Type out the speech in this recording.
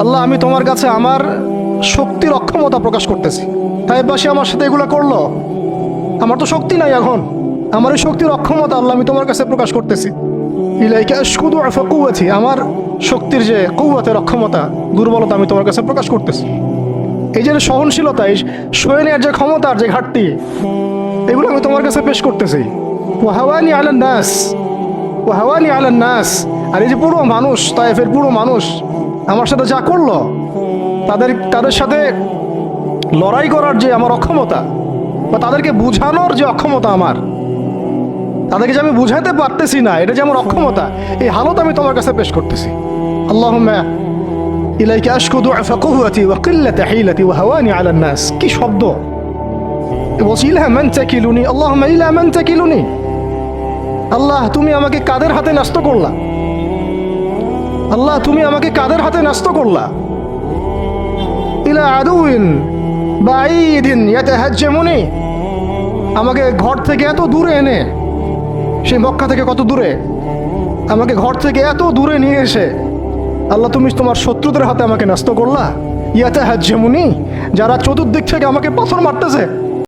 আল্লাহ, আমি তোমার কাছে আমার শক্তির অক্ষমতা প্রকাশ করতেছি। তাইফবাসী আমার সাথে এগুলো করলো, আমার তো শক্তি নাই এখন, আমার এই শক্তির অক্ষমতা আল্লাহ আমি তোমার কাছে প্রকাশ করতেছি। ইলাইকা আশকুদু আফা কুওয়াতি, আমার শক্তির যে কুওয়াতের অক্ষমতা, দুর্বলতা আমি তোমার কাছে প্রকাশ করতেছি। এই যে সহনশীলতা, এই সয়ে নেওয়ার যে ক্ষমতার যে ঘাটতি, এগুলো আমি তোমার কাছে পেশ করতেছি। ওয়াহাওয়ানি আলান নাস, ওয়াহাওয়ানি আলান নাস। আর এই যে পুরো মানুষ, তায়েফের পুরো মানুষ আমার সাথে যা করলো, তাদের সাথে লড়াই করার যে আমার অক্ষমতা, বা তাদেরকে বুঝানোর যে অক্ষমতা আমার, তাদেরকে যে আমি বুঝাতে পারতেছি না, এটা যে আমার অক্ষমতা, এই হালত আমি তোমার কাছে পেশ করতেছি। আল্লাহুম্মা ইলাইকা আশকু দুআফা কুওয়াতি ওয়া কিল্লাতা হিলাতি ওয়া হাওয়ানি আলান নাস। কি শব্দ! বলছি ইলা মান তাকিলুনি, আল্লাহুম্মা ইলা মান তাকিলুনি। আল্লাহ, তুমি আমাকে কাদের হাতে ন্যস্ত করলা? আল্লাহ, তুমি আমাকে কাদের হাতে ন্যস্ত করলা? ইলা আদুইন বাঈদিন ইয়াতাহাজ্জামুনি, আমাকে ঘর থেকে এত দূরে এনে, সেই মক্কা থেকে কত দূরে, আমাকে ঘর থেকে এত দূরে নিয়ে এসে আল্লাহ তুমি তোমার শত্রুদের হাতে আমাকে ন্যস্ত করলা। ইয়াতাহাজ্জামুনি, যারা চতুর্দিক থেকে আমাকে পাথর মারতেছে,